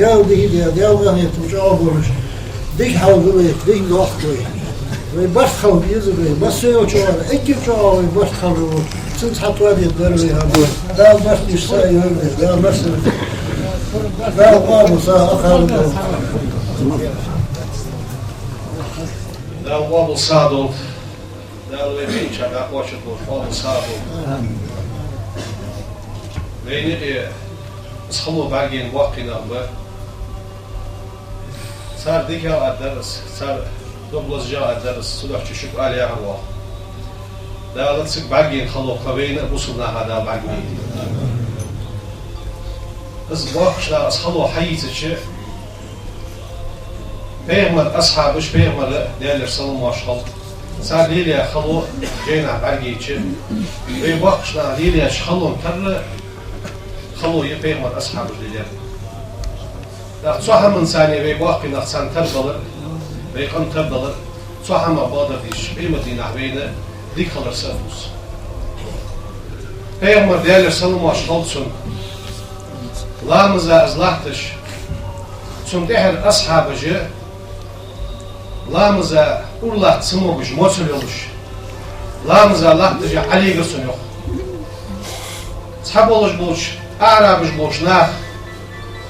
ديال ديال غني تمشوا بولش ديك حاول ديك نوختوي بس خلو يزبي بس يوتشوا اكيتشوا بس خلو سنت حطوا لي الدربي هذا دا بس يشتاي دا بس دا قاموا اخر دا وابل صادو دا لوين شغا واشت وابل صادو بين خلو باقيين وقتنا به صار ديك الدرس صار دوبلز جاء الدرس صلح تشوف عليه هو لا تسك باقيين خلو قبينا وصلنا هذا باقيين بس باقش لا خلو حيز الشيء بيعمل أصحابش بيعمل ديال يرسلوا ماشخل صار ليلة خلو جينا باقي شيء بيباقش لا ليلة شخلو كله خلو يبيعمل أصحابش ليلة لا تصح من ثانية بيباقي نحسن تبدل بيقن تبدل تصح ما بادر ديش بيمدينا بينا ديك خلر سافوس بيعمل ديال يرسلوا ماشخل سن لا مزا أزلحتش سن تحر أصحابش لامزا الله تسموش موصلوش لامزا الله تجي علي قصن يخ صحابولش بولش أعرابش بولش ناخ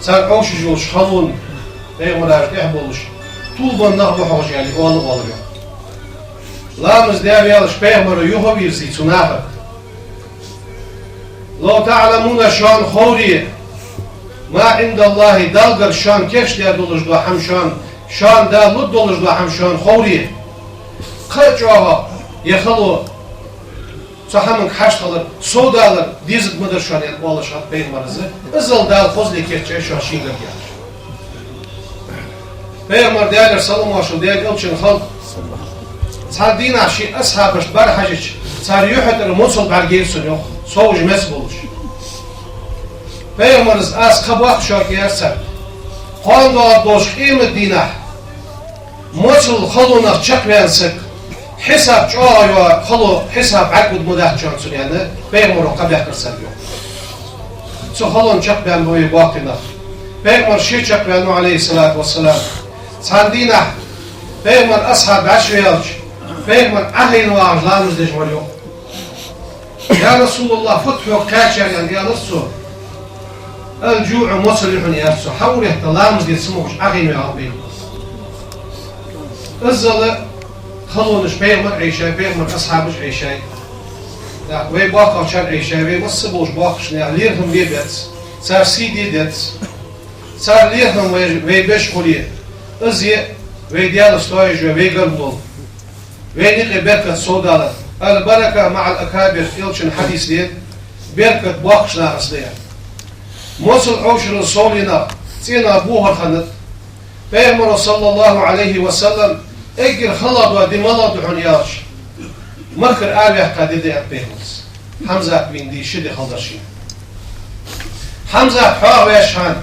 صار عوش جولش خلون بيغمراش بيحبولش طول بناخ بحوش يعني قالوا قالوا لامز دياب يالش بيغمرو يوهو بيرسي تناخ لو تعلمون شان خوري ما عند الله دلقر شان كيفش ديادولش دو حمشان شان دا لود دولش دو هم شان خوري قرچ آها يخلو صحمن حشتالر سودالر ديزك مدر شان يتوالش هات بين مرزه ازل دال فوزلي كيرچه شاشين گرگيار پیغمبر دیگر سلام علیه دیگر الچن خلق صار دين عشي أصحابش برحجج صار يحتر موصل برگيرسون يخ سوج مسبولش پیغمبر از خباق شاكير سر قان دار دوش قيمة دينه موصل خلونا چق وانسك حساب جاي و خلو حساب عقد مده جانسون يعني پیغمبر قبل کرسن يخ سو خلون چق بان بوي باقينا پیغمبر شي چق بانو عليه الصلاة والسلام صار دينه پیغمبر أصحاب عشويالش پیغمبر أهل واج لامز دجمريو يا رسول الله فتحوا كاشر يعني يا رسول الجوع مصلح يرسو حول يحتلامز دي سموش أهل وعبين الزل خلونش پیغمبر عيشاي پیغمبر أصحابش عيشاي وي باقا شر عيشاي وي مصبوش باقش ليرهم بيبت صار سيدي دت صار ليرهم وي بشخوليه ازي وي ديال استوايج وي قلبول وي نقي بركة صودالة البركة مع الأكابر يلشن حديث دين بركة باقشنا أصليا موصل عوشر الصولينا تينا بوها خند بيغمر صلى الله عليه وسلم اجر خلط ودي ملط حنياش مكر آبيح قديدي بيغمس حمزة بين دي شدي خلدشين حمزة حواه ويشهان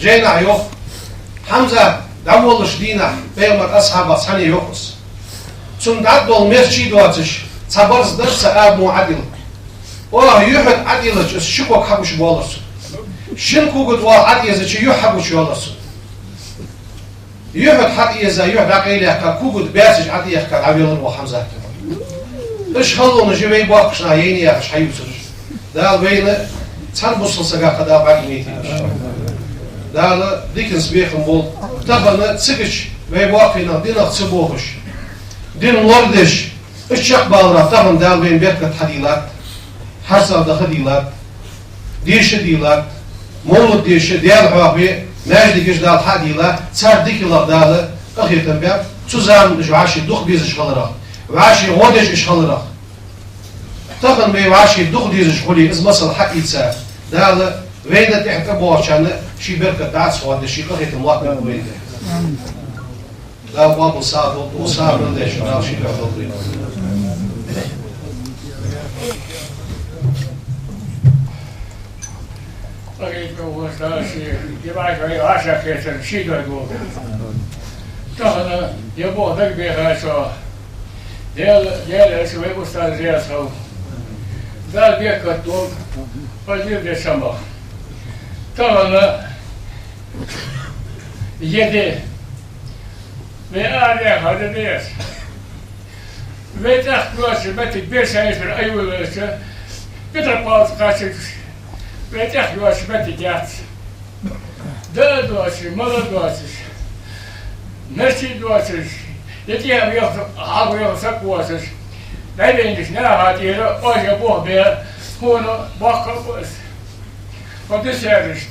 جينا عيوف حمزة دولش دينا بيغمر أصحاب أصحاني يوخس ثم تعدل مرشي دواتش صبرز درس آب معدل يحد عدلش الشكوك حبش بولرس شنكو قد وعديزة يحبش يولرس يحد حديزة يحد عقيلة كو قد باسج عدية كالعبيلن وحمزة إيش خلونا جوي باقشنا ييني ياخش حيوسر دال بين تنبصل سقا قدا باقينيتي دال ديكنس بيخن بول تبنا تسكش ويباقينا دينا تسبوهش دين وردش الشق بالنا تهم دال بين بيتك حديلات حسب دخديلات ديش ديلات مولد ديش ديال حوابي ناجد كش دال حديلات صار ديك الله دال أخيرا بيا سوزان جواشي دوخ بيز شغلرا وعاشي غودش شغلرا تهم بي وعاشي دوخ ديز شغلي از مصل حق يتسا دال وين تحت بوشان شي بركة دعس وهذا شي أخيرا مواطن وين لا بابو صابو وصابو ليش راشي لحظوري طريق وساسي يبعث عليه عشاء كيسر شيدو يقول تخنا يبوه ذك بيها سوا ديال اسوي أستاذ زياد سوا دال بيك الطول فجيب دي سما تخنا yedi ve ağrıya hadi diyor. Ve takduası betik bir sayısır ayıvılırsa bir tarafı kaçır ve takduası betik yat. Dağ duası, mala duası, nersi duası, yetiye bir ağabey olsak duası. Ne deyinmiş, ne rahat yeri, oca bu bir, bunu bakıp o düşeriz.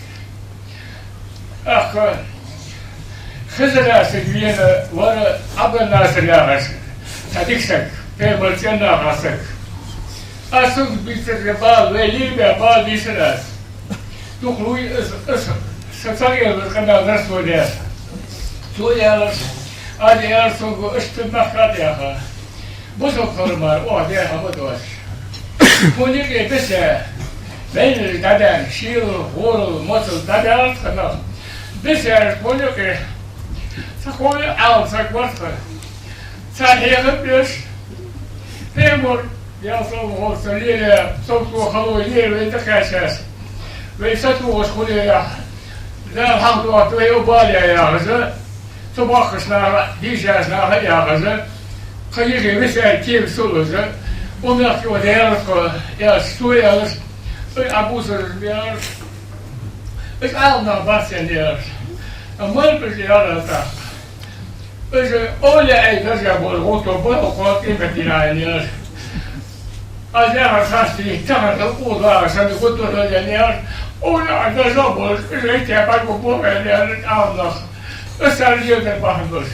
Akı, Hızırası güyene var, abla nasır yağası. Tadiksek, peymerken nağasık. Asıl bitirdi bağ ve libe bağ dişiraz. Tukluy Saksageler kadar söylüyor. Söylüyorlar. Hadi yer soğuk üstüne kadar. Bu sokarlar o diye hava doğar. Bu ne ki bize benim dedem şiir, hurul, motul dedem kadar. Bize bu ne ki sakoyu alsak varsa. Sahiyem bir memur yazılı olsa liye soğuk hava liye ve tekrar ve satıyor şuraya. Zâl hamdu ve yubâliye yağızı, tubakışına, diyeceğizine yağızı, kıyığı misal kim suluzu, onlar ki o değerlik ya suyalır, abusuz diyor, hiç alma bahsediyor, ama bir yarata, öyle eylezer bol, otobu, okul kıymetine iniyor. Azar kastı, tanrı kula, seni götürüyor, ona da zabır, üreyti yapar bu verilir Allah. Öserliyordur bahımız.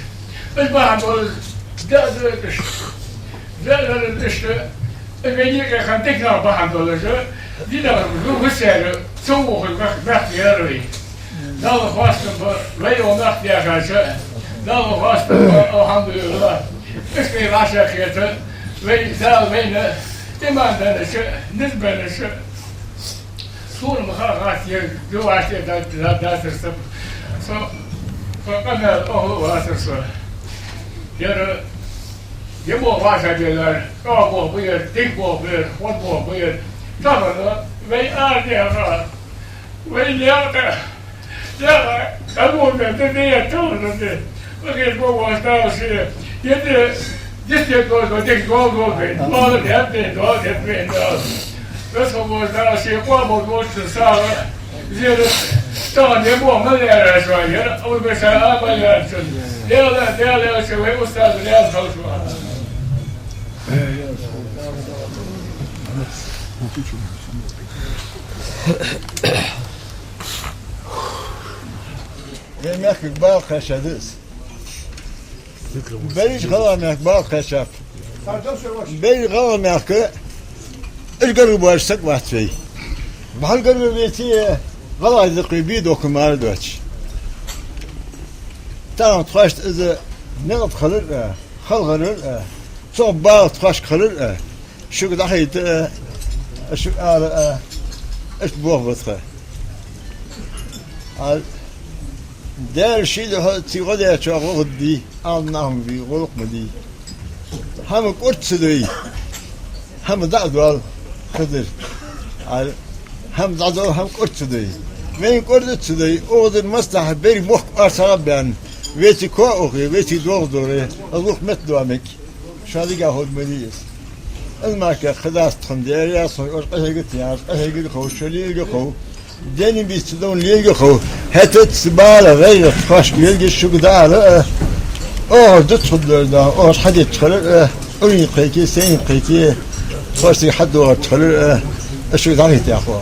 Biz bahımız dağılır işte. Beni yakın tekrar bahımız. Dilerim bu seri soğuk bekliyoruz. Dağlı bastım ve ona yakası. Dağlı bastım elhamdülillah. İşte başakiyeti ve dağ beni imandanışı, nizbenışı. Sorun mı duvarda da so kana o vasırsa yarı yemo varsa diyorlar o bu bir tek bu bir bu bir tamam ve ardiya ve yaka ya kamu da ne tanrıdı bakın bu varsa şey yedi dişe doğru tek gol be mal yaptı doğru yaptı Nasıl bu da şey kuamı boştu sağ zira daha ne bu ama ne arası ya o mesela ameliyatın değerli şey ve ustad ne çalışıyor Yemek bal kaşadız. Beni kalamak bal kaşap. Beni kalamak القرب واشتق واتفي بهالقرب بيتي غلا ذقي بيدو كمال دوتش تاهم تخاشت إذا نغط خلق صوب باغ تخاش خلق شو قد أحيت شو إيش بوغ بطخه دار شيء ده تيغد يا شغل دي أنهم في غلق مدي هم قرط سدوي هم دعوة خضر هم ضعوا هم قرصدي وين قرصدي أودر مصلحة بير مخ أرسل بيان ويتي كوخي ويتي دوري أروح مثل أمك شادي جاهود مديس الماك خلاص تخندير يا صور قهيجت يا قهيجت خو شليل خو دني بيستدون ليل خو هتت سبالة غير خاش بيلقي شو قدار تدخل ده حد يدخل أني قيكي سين قيكي خاصي حد وقت ايش يضعيه يا اخوان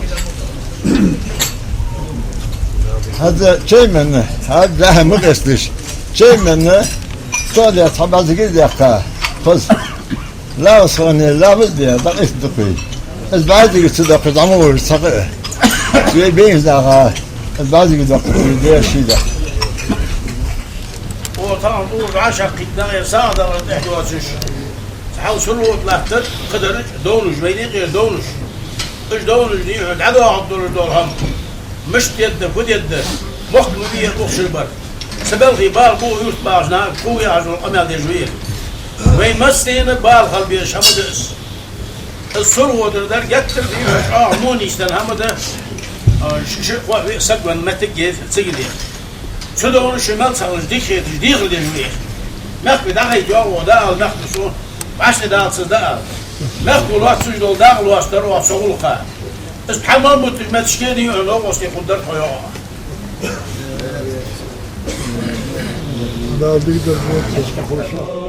هذا شيء منه هذا مو بسلش شيء منه صار يا صاحب عايز يا اخي خذ لا صوني لا بدي دقيق دقيق بعد يصدق زعموا صغير زي بين ذا بعد يدق ده شيء ده وطبعا طول عشق قدام صادر احدواسش حاول شنو طلعت قدرت دونش بيني غير دونش ايش دونش دي عدوا عبد الدرهم مش يد فد يد مخدم بيه بوخش البر سبب غيبال بو يوت باجنا بو يعجل امال دي جويل وين مستين بال قلبي شمدس الصلوه در يكتر في موني استن همده شق سقن متجيف سيدي Çödonu şimal çalış dikedi dikedi mi? Mekbi daha iyi o da al mekbi su. Başta da alsız da al. Mekbi ulat suç dol da ulaştır o soğulka. Es tamam bu tükmetişkeni öyle o şey kudar koyuyor. Daha bir de bu keşke konuşalım.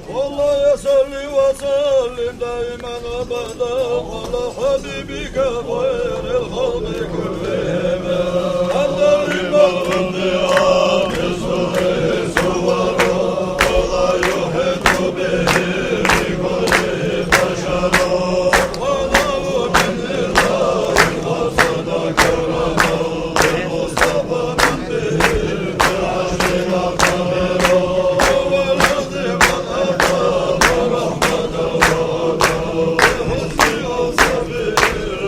والله صلي وسلم دائما ابدا على حبيبك خير الخلق كلهم انت المغرب يا صور ولا يحيط به بكل بشر ولا من الله وصدق ربه المصطفى من به بعشر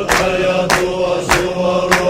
حياة وصور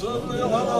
صل على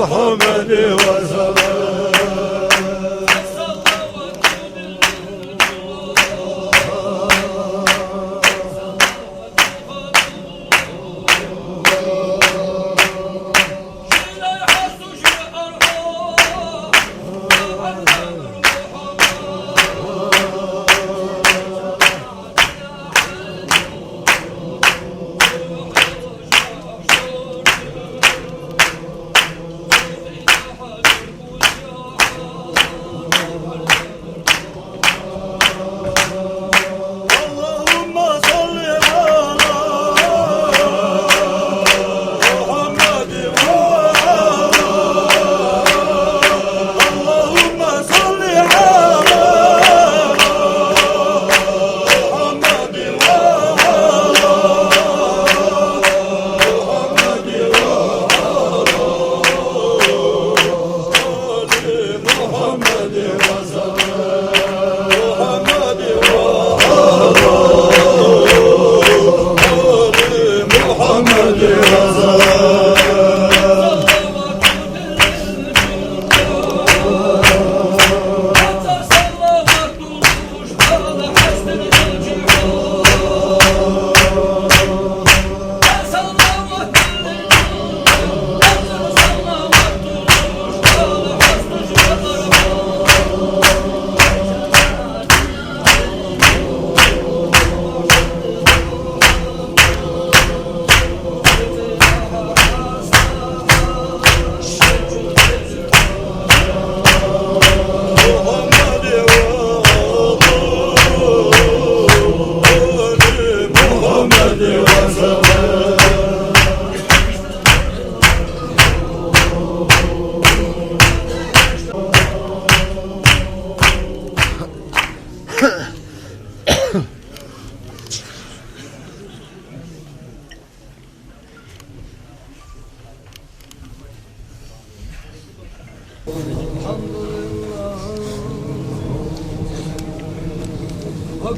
محمد وسلم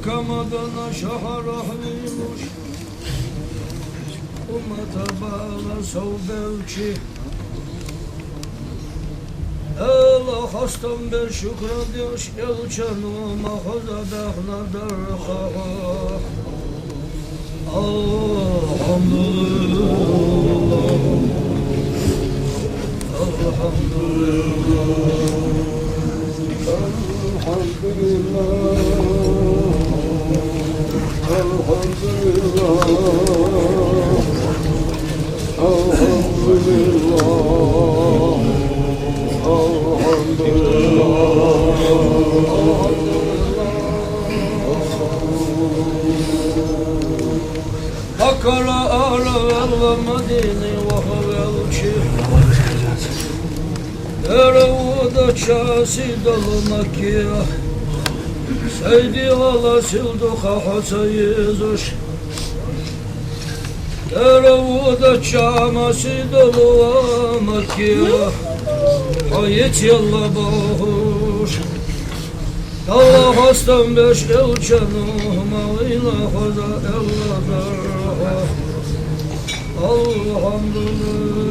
Akamadana şaharahlimuş Ummata bağla savbevçi Ela hastam bir şükrediyor Yelçenuma hozadahna derhaha Elhamdülillah Akala ala ve Medine ve havelçi Erevuda çasi dalı Mekke'ye Seydi ala silduha hasayızuş Erevuda çamasi dalı Mekke'ye Hayit yalla bahuş Allah hastam beş elçanım Mağıyla hoza elladar Elhamdülillah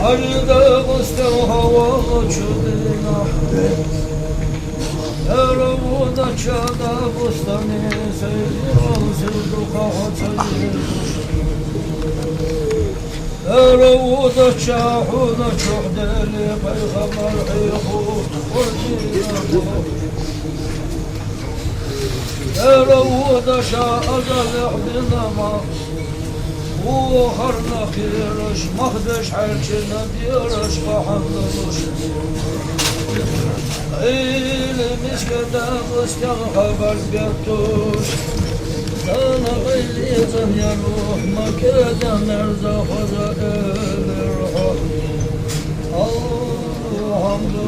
Halide kıstem hava çödüna Erevuda çada bustani Seydi silduha hatayı Erevuda çahuna çok deli Peygamber hihu Kurdina Erevuda şaazal ihdinama وخرنا خيرش مخدش حرشنا ديرش فحمدوش عيل مسكتا مسكن خبر بيتوش انا غيلي زنيا روح مكادا نرزا خزائل الروح الحمد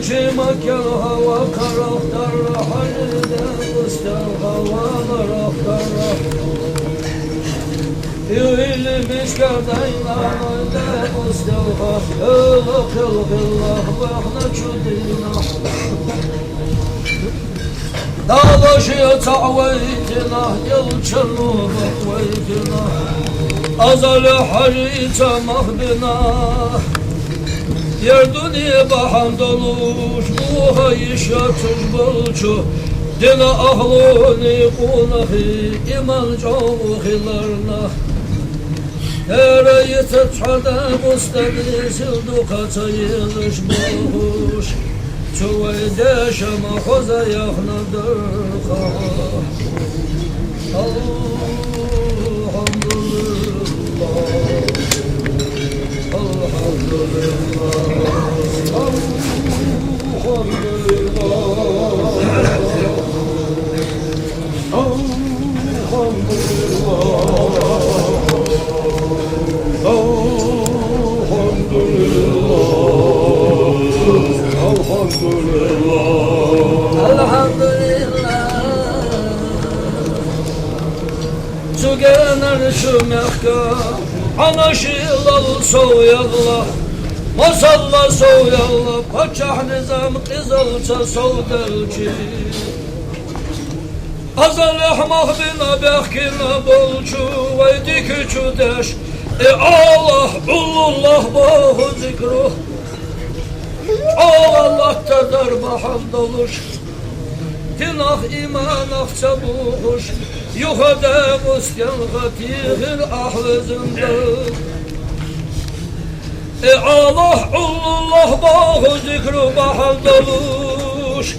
Elçi makan hava karakter halinde ıstar havalar aktar Yüylümüş kardayla öyle ıstar Yıllık yılgıllah bahna çudina Dağlaşıyor ta'veytina yılçırlı bakveytina Azali harita mahbina Yer dünya bahan doluş, bu hayış yatır bulçu Dina ahluni kunahi, iman çavuhilarına Tere yitet çada bustani sildu kaça yılış boğuş Çuvay deşama hoza yaknadır kava Sügener şu mehka Anaşilal soğuyalla Masalla soğuyalla Paçah nizam kızılça soğdelçi Azalih mahbina behkina bolçu Veydi küçü deş Allah ullullah bohu zikruh Allah tedar baham doluş Tinah iman akça buğuş Yuhada musken gatihir ahvezinde Allah ullullah bahu zikru bahal doluş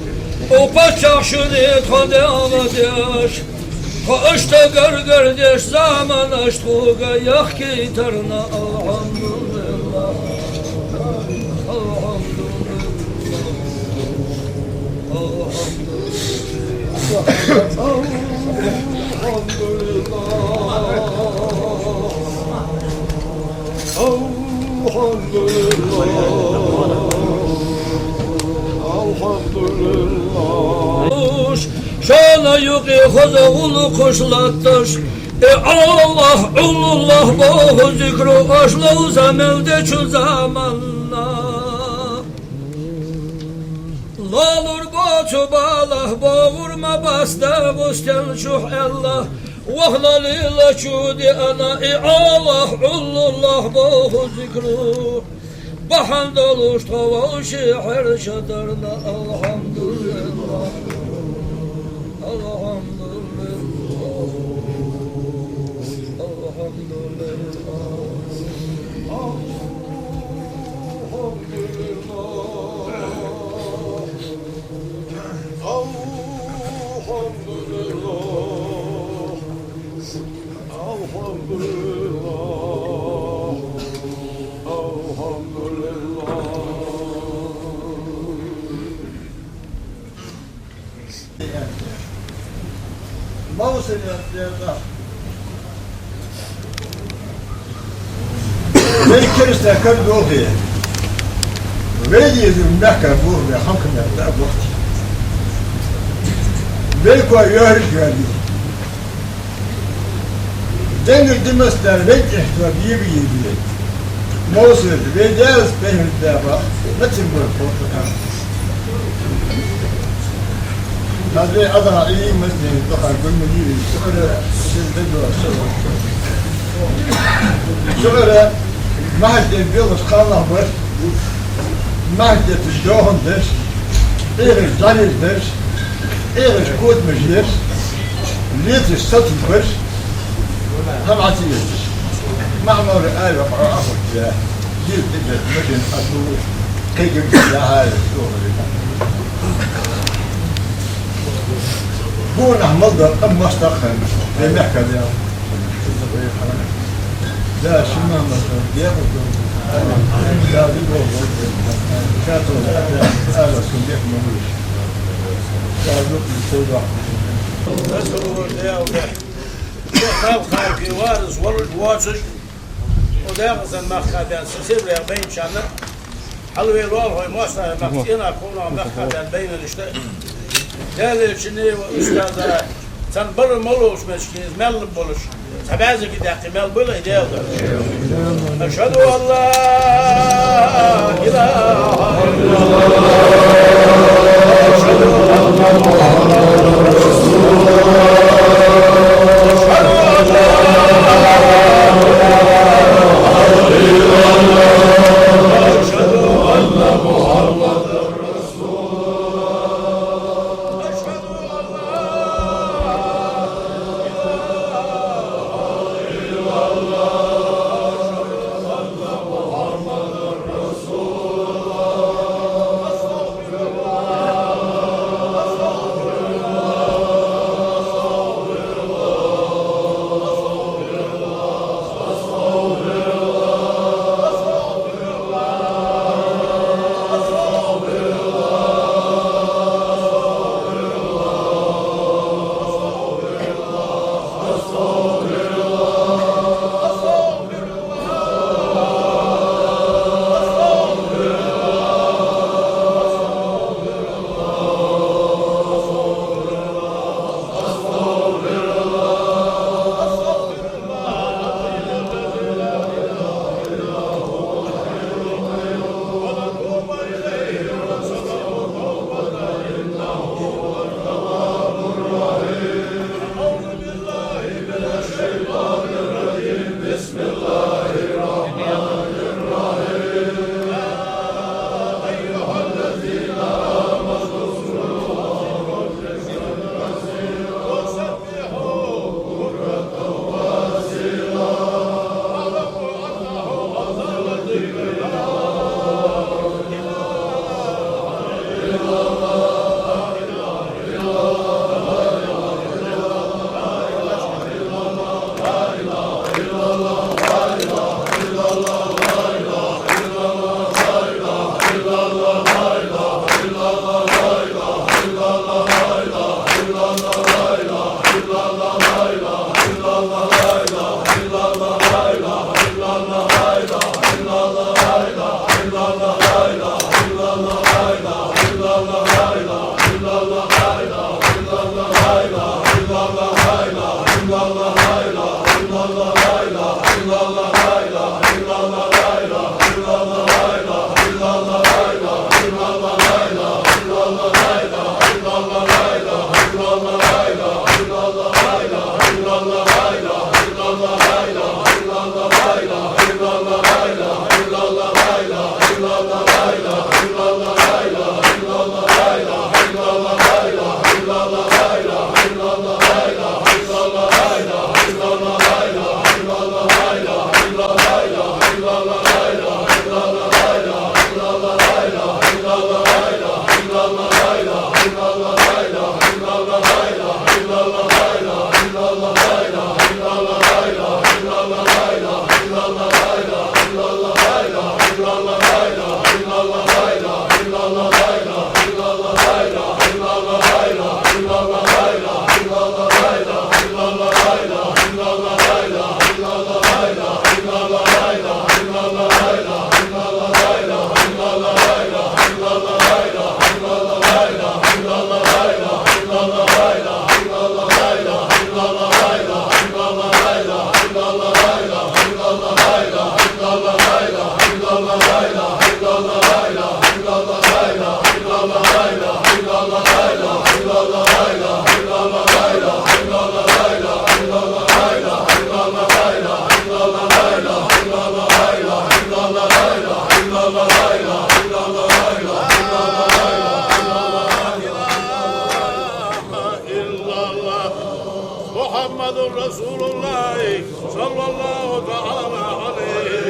O paçak şunit hadi amadaş Kaışta gargardeş zaman aştuga yak ki terna Alhamdulillah Şana yuqi xoza ulu kuşlattır Allah ullullah bohu zikru aşlav zamelde çu zamanla Lalur boçu balah boğurma basta busken şuh Allah Vahla lila çudi ana Allah ullullah bohu zikru Bahan doluş tava şihir şadarna Alhamdulillah Mauser ya. Ben kerste kan doge. Vedi naka bu ve hakkında da bu. Ben koy yer geldi. Dengel demesler ve ihtiyaç bir. Mauser ve ders behirde bak. Nasıl bu portakal? Nazri Adana iyi mesleği dokar gönüllü şöyle sizde duruyor. Şöyle mahallede bir kanal var. Mahallede tüşdoğundur. Eğer zanildir. Eğer kutmuşdur. Liyeti satılır. Hem atılır. Ma'mur ay ve qara'a ya. Gir de mecen atılır. كيف لا هذا هو نحمل أم مستقل في محكمة لا شو ما مثلا ياخذ لا يقول كاتو هذا سنديك مملوش كاتو يسوي مسؤول ده وده خلق في وارث ورد واسج وده مثلا ما خدان سيب لي 40 سنه حلوه الوالله مؤسسه مكتينا كنا مخدان بين الاشتاء هذا شنو استاذ تنبر ملوش مشكين مال بولش تبعزك كده احتمال بلا يداو أشهد أن لا إله إلا الله أشهد أن محمدا رسول الله أشهد أن لا إله إلا الله أشهد أن محمدا رسول الله أشهد أن محمد رسول الله صلى الله تعالى عليه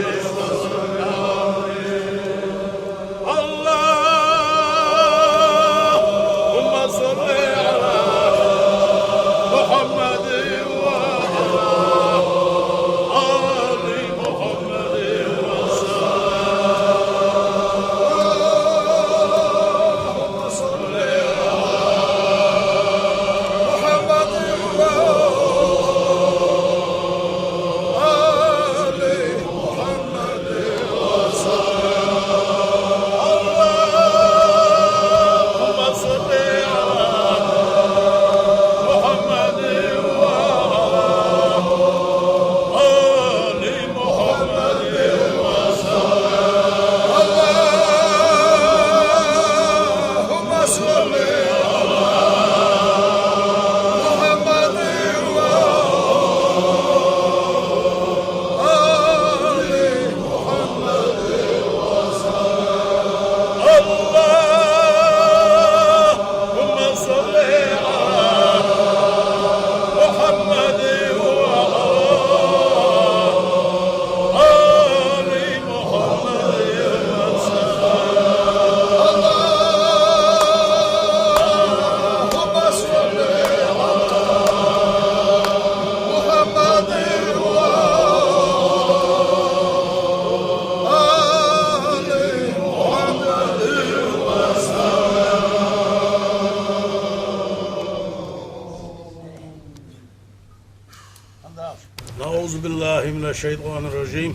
الشيطان الرجيم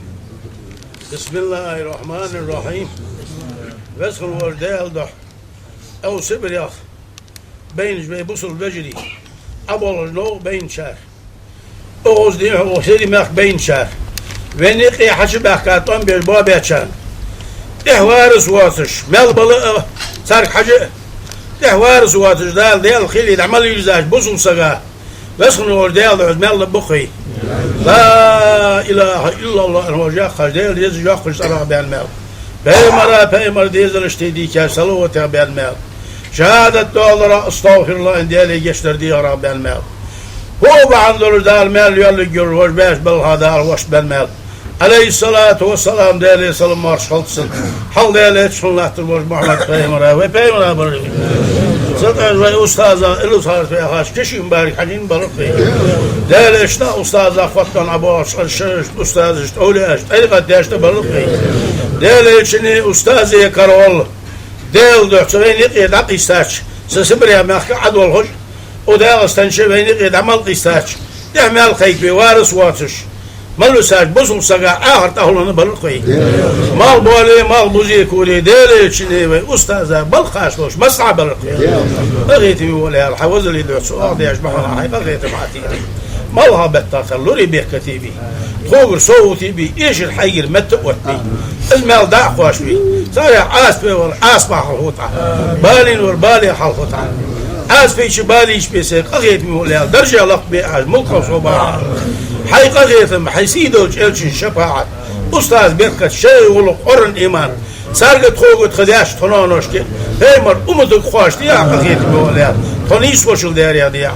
بسم الله الرحمن الرحيم وسخن وردال ده أو سبرياخ بين جبي بوصل بجري أبول نو بين شهر أوز دي هو سيري مخ بين شهر ونقي حشب أحكاتون بالباب شان إحوارس واتش مال بلا سارك حاجة إحوارس واتش دال ديال خيلي العمل يزاج بوصل سجا وسخن وردال ده مال بخي لا إله إلا الله الوجاه خجل يزجاه خش أرى بالمال بيمر ديزل اشتدي كسلوة بالمال شهادة دولار استغفر الله إن ديالي جشتر دي أرى بالمال هو بعندور دار مال يلا جور وش باش بالهذا وش بالمال عليه الصلاة والسلام ديالي سلام مارش خلصن حل ديالي تشون تروج محمد بيمر بري صدق أستاذ اللي صار في هاش كشي مبارك حجين برقي ديالي اشتا أستاذ فتن عباس أستاذ أولي أي قد يشت برقي ديالي شني أستاذ كارول ديال ده تبين يقيد عقيستاش سسبريا مخك عدول خش وديال استنشي بين يقيد عمل قيستاش يعمل خيك بوارس واتش مالو ساج بوصل سجا آخر تهلون برقي مال بولي مال بوزي كولي ديالي شني أستاذ بالخاشلوش مسعى برقي بغيتي ولا الحوز اللي ده سؤال دياش بحنا هاي بغيتي معتي مالها بتاخر لوري بيه كتيبي خوغر صوتي بي ايش الحير متقوتني المال داع خوش بي صارح عاسبي والعاسبة حلوطة بالين والبالي حلوطة عاسبي شباليش بيسيق اغيت موليها درجة لق بيعاج ملقى صباح حيق اغيتم حيسيدو جلشن شفاعة أستاذ بيركت شيء ولق قرن إيمان سارقت خوغت خدياش تنانوشتي هيمر أمدك خوش ديا اغيت موليها تنيس وشل دياريا ديا